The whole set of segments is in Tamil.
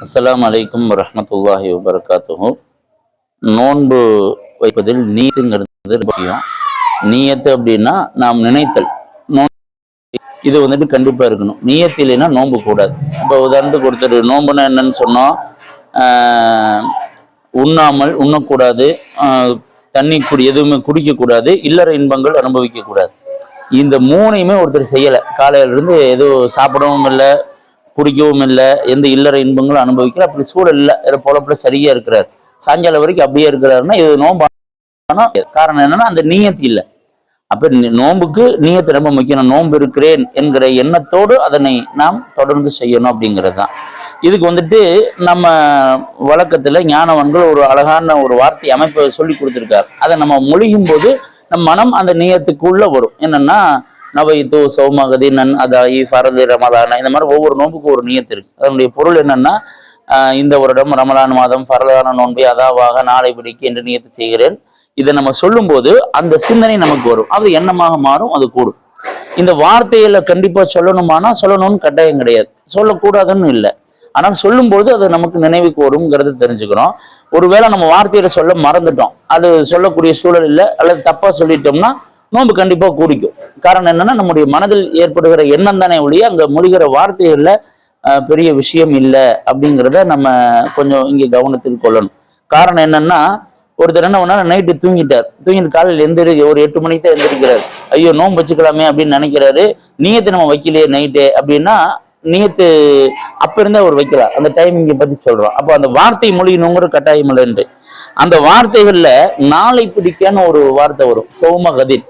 அஸ்ஸலாமு அலைக்கும் வரஹ்மத்துல்லாஹி வபரகாத்துஹு. நோன்பு வைப்பதில் நீயத்துங்கிறது முக்கியம். நீயத்து அப்படின்னா நாம் நினைத்தல். இது கண்டிப்பா இருக்கணும். நீயத்து இல்லைன்னா நோன்பு கூடாது. இப்போ உதாரணத்துக்கு ஒருத்தர் நோன்புனா என்னன்னு சொன்னோம், உண்ணக்கூடாது, தண்ணி எதுவுமே குடிக்கக்கூடாது, இல்லற இன்பங்கள் அனுபவிக்க கூடாது. இந்த மூணையுமே ஒருத்தர் செய்யலை. காலையிலிருந்து எதுவும் சாப்பிடவும் இல்லை, குடிக்கவும் இல்லை, எந்த இல்லற இன்பங்களும் அனுபவிக்கல. அப்படி சூழல் இல்லை, பொழப்புல சரியா இருக்கிறார், சாயங்காலம் வரைக்கும் அப்படியே இருக்கிறாருன்னா இது நோன்பு. காரணம் என்னன்னா அந்த நீயத்து இல்லை. அப்ப நோன்புக்கு நீயத்து ரொம்ப முக்கியம். நோன்பு இருக்கிறேன் என்கிற எண்ணத்தோடு அதனை நாம் தொடர்ந்து செய்யணும் அப்படிங்கிறது தான். இதுக்கு நம்ம வழக்கத்துல ஞானவன்கள் ஒரு அழகான ஒரு வார்த்தை அமைப்பை சொல்லி கொடுத்துருக்காரு. அதை நம்ம மொழியும் போது நம் மனம் அந்த நீயத்துக்குள்ள வரும். என்னன்னா நவைத்து சௌமகதி நன் அதாயி ஃபரது ரமலான, இந்த மாதிரி ஒவ்வொரு நோன்புக்கும் ஒரு நீயத்து இருக்கு. அதனுடைய பொருள் என்னன்னா, இந்த வருடம் ரமலான் மாதம் ஃபரதான நோன்பை அதாவாக நாளை பிடிக்க என்று நீயத்து செய்கிறேன். இதை நம்ம சொல்லும் போது அந்த சிந்தனை நமக்கு வரும், அது எண்ணமாக மாறும், அது கூடும். இந்த வார்த்தையில கண்டிப்பா சொல்லணும்னு கட்டாயம் கிடையாது, சொல்லக்கூடாதுன்னு இல்லை. ஆனால் சொல்லும்போது அது நமக்கு நினைவுக்கு வருங்கிறத தெரிஞ்சுக்கிறோம். ஒருவேளை நம்ம வார்த்தையில சொல்ல மறந்துட்டோம், அது சொல்லக்கூடிய சூழல் இல்லை, அல்லது தப்பா சொல்லிட்டோம்னா நோன்பு கண்டிப்பா கூடிக்கும். காரணம் என்னன்னா நம்முடைய மனதில் ஏற்படுகிற எண்ணம் தானே ஒழிய அங்க மொழிகிற வார்த்தைகள்ல பெரிய விஷயம் இல்லை அப்படிங்கிறத நம்ம கொஞ்சம் இங்க கவனத்தில் கொள்ளணும். காரணம் என்னன்னா, ஒருத்தர் என்ன பண்ணா நைட்டு தூங்கிட்டு காலையில் ஒரு 8 மணிக்கு தான் எந்திரிக்கிறாரு. ஐயோ நோன்பு வச்சுக்கலாமே அப்படின்னு நினைக்கிறாரு. நீயத்தை நம்ம வைக்கலையே நைட்டு அப்படின்னா, நீயத்து அப்ப இருந்தே அவர் வைக்கலாம், அந்த டைமிங்கை பத்தி சொல்றோம். அப்போ அந்த வார்த்தை மொழியணுங்கிற கட்டாயம் இல்லைன்று அந்த வார்த்தைகள்ல நாளை பிடிக்கன்னு ஒரு வார்த்தை வரும், சௌமகதின்.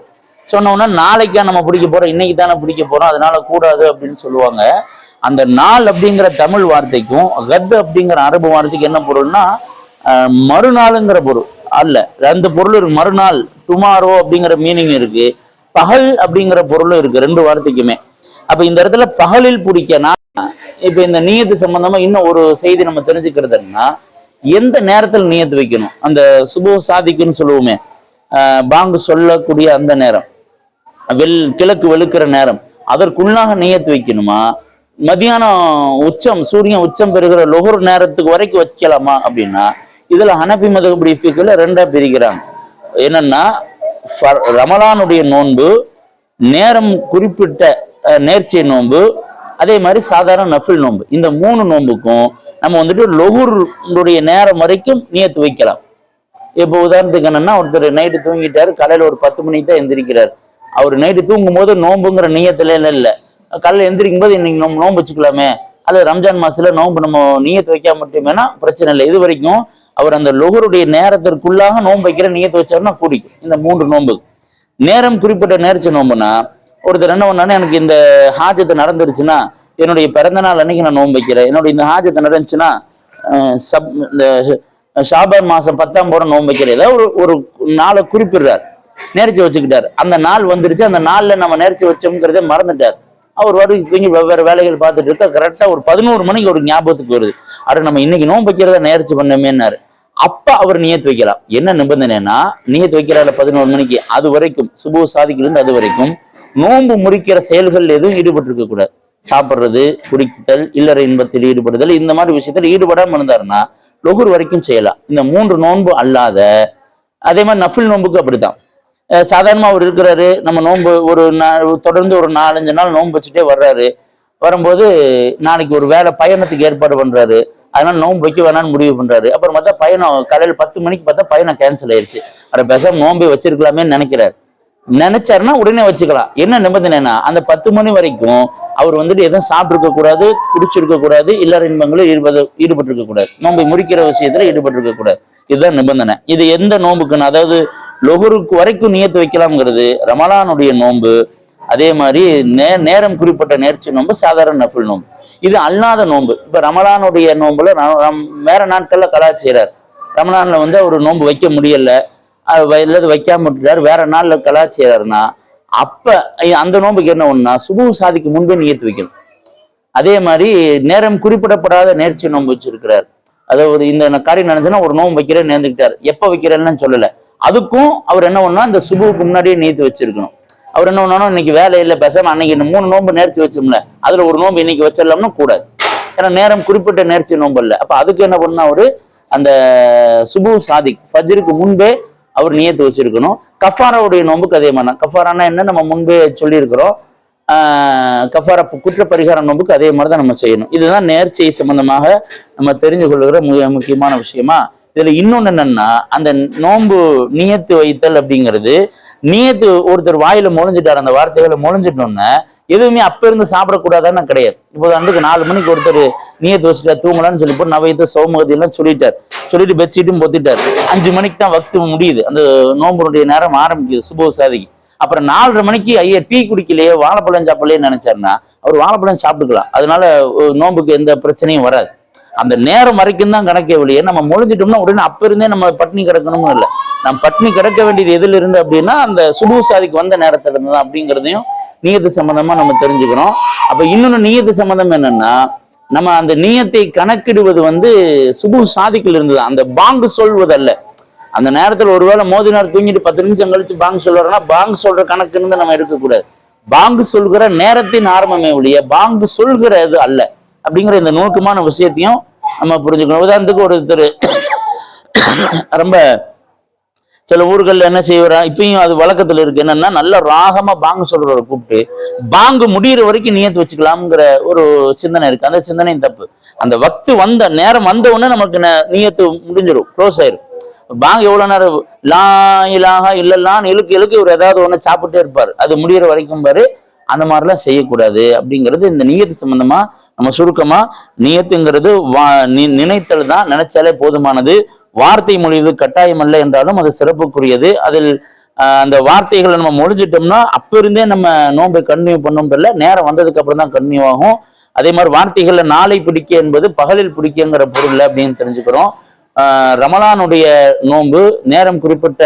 சொன்னோம்னா நாளைக்கா நம்ம பிடிக்க போறோம், இன்னைக்கு தானே பிடிக்க போறோம், அதனால கூடாது அப்படின்னு சொல்லுவாங்க. அந்த நாள் அப்படிங்கிற தமிழ் வார்த்தைக்கும் கத் அப்படிங்கிற அரபு வார்த்தைக்கு என்ன பொருள்னா மறுநாளுங்கிற பொருள் அல்ல. அந்த பொருள் மறுநாள், டுமாரோ அப்படிங்கிற மீனிங் இருக்கு, பகல் அப்படிங்கிற பொருளும் இருக்கு, ரெண்டு வார்த்தைக்குமே. அப்ப இந்த இடத்துல பகலில் பிடிக்கனா, இப்ப இந்த நீயத்து சம்பந்தமா இன்னும் ஒரு செய்தி நம்ம தெரிஞ்சுக்கிறதுன்னா, எந்த நேரத்தில் நீயத்து வைக்கணும். அந்த சுபு சாதிக்குன்னு சொல்லுவோமே, பாங்கு சொல்லக்கூடிய அந்த நேரம், கிழக்கு வெளுக்கிற நேரம், அதற்குள்ளாக நீயத்து வைக்கணுமா, மதியானம் உச்சம் சூரியன் உச்சம் பெறுகிற லொஹர் நேரத்துக்கு வரைக்கும் வைக்கலாமா அப்படின்னா, இதுல ஹனபி மதகுபடி ஃபிக்ல ரெண்டா பிரிக்கிறாங்க. என்னன்னா, ரமலானுடைய நோன்பு, நேரம் குறிப்பிட்ட நேர்ச்சை நோன்பு, அதே மாதிரி சாதாரண நஃபில் நோன்பு, இந்த 3 நோன்புக்கும் நம்ம லொஹுருடைய நேரம் வரைக்கும் நியத்து வைக்கலாம். இப்போ உதாரணத்துக்கு என்னன்னா, ஒருத்தர் நைட்டு தூங்கிட்டாரு, காலையில ஒரு 10 மணிக்கு தான் எந்திரிக்கிறார். அவர் நைட்டு தூங்கும் போது நோன்புங்கிற நீயத்துல இல்லை, காலையில எந்திரிக்கும் போது இன்னைக்கு நோன்பு வச்சுக்கலாமே, அல்லது ரம்ஜான் மாசத்துல நோன்பு நம்ம நீயத்து வைக்காம மட்டுமேனா பிரச்சனை இல்லை. இது வரைக்கும் அவர் அந்த லொஹருடைய நேரத்திற்குள்ளாக நோன்பு வைக்கிற நீயத்து வச்சாருன்னா கூடிக்கும். இந்த 3 நோன்பு நேரம் குறிப்பிட்ட நேர்ச்சி நோன்புனா, ஒருத்தர் என்ன பண்ணானே, எனக்கு இந்த ஹாஜத்தை நடந்துருச்சுன்னா என்னுடைய பிறந்த நாள் அன்னைக்கு நான் நோன்பு வைக்கிறேன், என்னுடைய இந்த ஹாஜத்தை நடந்துச்சுன்னா இந்த ஷாபான் மாசம் 10ஆம் போற நோன்பு வைக்கிறேன், ஏதாவது ஒரு நாளை குறிப்பிடுறார், நேர்ச்சி வச்சுக்கிட்டார். அந்த நாள் வந்துருச்சு, அந்த நாள்ல நம்ம நேர்ச்சி வச்சோம்ங்கிறதே மறந்துட்டார். அவர் தூங்கி வெவ்வேறு வேலைகள் பார்த்துட்டு இருக்க, கரெக்டா ஒரு 11 மணிக்கு ஒரு ஞாபகத்துக்கு வருது, அது நம்ம இன்னைக்கு நோன்பு வைக்கிறத நேர்ச்சி பண்ணமேன்னாரு. அப்ப அவர் நியத்து வைக்கலாம். என்ன நிபந்தனைனா, நியத்து வைக்கிறாரு 11 மணிக்கு, அது வரைக்கும் சுபு சாதிக்கிலிருந்து அது வரைக்கும் நோன்பு முறிக்கிற செயல்கள் எதுவும் ஈடுபட்டு இருக்க கூடாது. சாப்பிட்றது, குடித்தல், இல்லற இன்பத்தில் ஈடுபடுதல், இந்த மாதிரி விஷயத்துல ஈடுபடாம இருந்தாருன்னா லொஹுர் வரைக்கும் செய்யலாம். இந்த 3 நோன்பு அல்லாத, அதே மாதிரி நஃபில் நோன்புக்கு அப்படித்தான். சாதாரணமா அவர் இருக்கிறாரு, நம்ம நோன்பு தொடர்ந்து ஒரு 4-5 நாள் நோன்பு வச்சுட்டே வர்றாரு. வரும்போது நாளைக்கு ஒரு வேலை பயணத்துக்கு ஏற்பாடு பண்றாரு, அதனால நோன்பு வைக்க வேணான்னு முடிவு பண்றாரு. அப்புறம் பார்த்தா பயணம் காலையில் 10 மணிக்கு பார்த்தா பயணம் கேன்சல் ஆயிடுச்சு. அதை பேசாம நோன்பை வச்சிருக்கலாமே நினைச்சாருன்னா உடனே வச்சுக்கலாம். என்ன நிபந்தனைனா, அந்த 10 மணி வரைக்கும் அவர் எதுவும் சாப்பிட்டு கூடாது, குடிச்சிருக்க கூடாது, இல்லற இன்பங்களும் ஈடுபட்டு இருக்க கூடாது, நோன்பை முறிக்கிற விஷயத்துல ஈடுபட்டு இருக்க கூடாது. இதுதான் நிபந்தனை. இது எந்த நோன்புக்குன்னு, அதாவது லொஹருக்கு வரைக்கும் நியத்து வைக்கலாம்ங்கிறது ரமலானுடைய நோன்பு. அதே மாதிரி நேரம் குறிப்பிட்ட நேர்ச்சி நோன்பு, சாதாரண நஃபில் நோன்பு. இது அல்லாத நோன்பு. இப்ப ரமலானுடைய நோன்புல வேற நாட்கள்ல கலாச் செய்யறாரு. ரமலான்ல அவர் நோன்பு வைக்க முடியல, வைக்காம விட்டுறாரு, வேற நாள்ல கலாச் செய்யறாருன்னா, அப்ப அந்த நோன்புக்கு என்ன ஒண்ணுனா, சுபு சாதிக்கு முன்பே நியத்து வைக்கணும். அதே மாதிரி நேரம் குறிப்பிடப்படாத நேர்ச்சி நோன்பு வச்சிருக்கிறார், அதாவது இந்த காரியம் நினைச்சுன்னா ஒரு நோன்பு வைக்கிறேன்னு நேர்ந்துக்கிட்டார், எப்ப வைக்கிறேன்னு சொல்லல, அதுக்கும் அவர் என்ன பண்ணா இந்த சுபுவுக்கு முன்னாடியே நீத்து வச்சிருக்கணும். அவர் என்ன பண்ணணும், இன்னைக்கு வேலை இல்லை, பேசாம அன்னைக்கு 3 நோன்பு நேர்ச்சி வச்சோம்ல, அதுல ஒரு நோன்பு இன்னைக்கு வச்சிடலாம்னா கூடாது. ஏன்னா நேரம் குறிப்பிட்ட நேர்ச்சி நோன்பு அல்ல. அப்ப அதுக்கு என்ன பண்ணா அவரு அந்த சுபு சாதிக் ஃபஜ்ருக்கு முன்பே அவர் நியத்து வச்சிருக்கணும். கஃபாராவுடைய நோன்புக்கு அதே மாதிரி. கஃபாரானா என்ன நம்ம முன்பே சொல்லியிருக்கிறோம். கஃபாரா குற்ற பரிகார நோன்புக்கு அதே மாதிரி தான் நம்ம செய்யணும். இதுதான் நேர்ச்சை சம்பந்தமாக நம்ம தெரிஞ்சு கொள்ளுகிற முக்கியமான விஷயமா. இதுல இன்னொன்னு என்னன்னா, அந்த நோன்பு நியத்து வைத்தல் அப்படிங்கிறது, நியத்து ஒருத்தர் வாயில மொழிஞ்சிட்டார், அந்த வார்த்தைகளை மொழிஞ்சிட்டோம்னா எதுவுமே அப்ப இருந்து சாப்பிடக்கூடாதான்னு கிடையாது. இப்போ அன்றைக்கு 4 மணிக்கு ஒருத்தர் நியத்து வச்சுட்டார் தூங்கலான்னு சொல்லி போட்டு நவையத்தை சௌமகதி எல்லாம் சொல்லிட்டு பெட்ஷீட்டும் பொத்திட்டார். 5 மணிக்கு தான் வக்து முடியுது, அந்த நோம்புடைய நேரம் ஆரம்பிக்குது சுபோ சாதிக்கு. அப்புறம் 4:30 மணிக்கு ஐயா டீ குடிக்கலையே வாழைப்பழம் சாப்பிடலையே நினைச்சாருன்னா அவர் வாழைப்பழம் சாப்பிட்டுக்கலாம். அதனால நோம்புக்கு எந்த பிரச்சனையும் வராது. அந்த நேரம் வரைக்கும் தான் கணக்கே வழியே. நம்ம முழிஞ்சிட்டோம்னா உடனே அப்ப இருந்தே நம்ம பட்னி கிடக்கணும்னு இல்லை. நம்ம பட்னி கிடக்க வேண்டியது எதுல இருந்து அப்படின்னா அந்த சுபு சாதிக்கு வந்த நேரத்துல இருந்து தான் அப்படிங்கிறதையும் நியத்து சம்பந்தமா நம்ம தெரிஞ்சுக்கிறோம். அப்ப இன்னொன்னு நியத்து சம்பந்தம் என்னன்னா, நம்ம அந்த நியத்தை கணக்கிடுவது சுபு சாதிக்குல இருந்துதான். அந்த பாங்கு சொல்வதல்ல. அந்த நேரத்துல ஒருவேளை மோதினார் தூங்கிட்டு 10 நிமிஷம் கழிச்சு பாங்கு சொல்றோம்னா பாங்கு சொல்ற கணக்குன்னு நம்ம எடுக்கக்கூடாது. பாங்கு சொல்கிற நேரத்தின் ஆரம்பமே ஒழிய பாங்கு சொல்கிறது அல்ல அப்படிங்கிற இந்த நுணுக்கமான விஷயத்தையும் நம்ம புரிஞ்சுக்கணும். உதாரணத்துக்கு ஒருத்தர் ரொம்ப சில ஊர்கள்ல என்ன செய்வாரா, இப்பயும் அது வழக்கத்துல இருக்கு, என்னன்னா நல்ல ராகமா பாங்கு சொல்றவரை கூப்பிட்டு பாங்கு முடிகிற வரைக்கும் நியத்து வச்சுக்கலாம்ங்கிற ஒரு சிந்தனை இருக்கு. அந்த சிந்தனையும் தப்பு. அந்த வக்து வந்த நேரம் வந்த உடனே நமக்கு நியத்து முடிஞ்சிடும், க்ளோஸ் ஆயிரும். பாங்கு எவ்வளவு நேரம் லா இலாஹா இல்லல்லான்னு இழுக்கு இவர் ஏதாவது ஒண்ணு சாப்பிட்டே இருப்பாரு, அது முடிகிற வரைக்கும் பாரு. அந்த மாதிரிலாம் செய்யக்கூடாது அப்படிங்கிறது இந்த நியத்து சம்பந்தமா நம்ம சுருக்கமா. நியத்துங்கிறது நினைத்தல் தான், நினைச்சாலே போதுமானது. வார்த்தை மொழிவது கட்டாயம் அல்ல என்றாலும் அது சிறப்புக்குரியது. அதில் அந்த வார்த்தைகளை நம்ம மொழிஞ்சிட்டோம்னா அப்ப இருந்தே நம்ம நோன்பை கன்டினியூ பண்ணோம்ல, நேரம் வந்ததுக்கு அப்புறம் தான் கன்டினியூ ஆகும். அதே மாதிரி வார்த்தைகள்ல நாளை பிடிக்க என்பது பகலில் பிடிக்கங்கிற பொருள் அப்படின்னு தெரிஞ்சுக்கிறோம். ரமலானுடைய நோன்பு, நேரம் குறிப்பிட்ட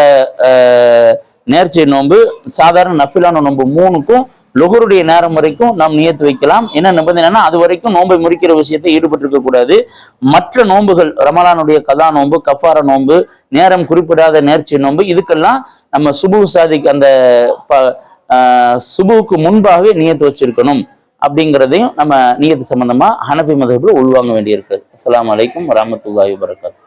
நேர்ச்சை நோன்பு, சாதாரண நஃபிலான நோன்பு 3க்கும் லொஹருடைய நேரம் வரைக்கும் நாம் நியத்து வைக்கலாம். என்ன நிபந்தனைனா அது வரைக்கும் நோன்பை முறிக்கிற விஷயத்தை ஈடுபட்டிருக்க கூடாது. மற்ற நோன்புகள் ரமலானுடைய கதா நோன்பு, கஃபார நோன்பு, நேரம் குறிப்பிடாத நேர்ச்சி நோன்பு, இதுக்கெல்லாம் நம்ம சுபு சாதிக்கு அந்த சுபுவுக்கு முன்பாகவே நியத்து வச்சிருக்கணும் அப்படிங்கிறதையும் நம்ம நியத்து சம்பந்தமா ஹனஃபி மதஹ்புல உள்வாங்க வேண்டியிருக்கு. அஸ்ஸலாமு அலைக்கும் வரஹ்மத்துல்லாஹி வபரகாத்துஹு.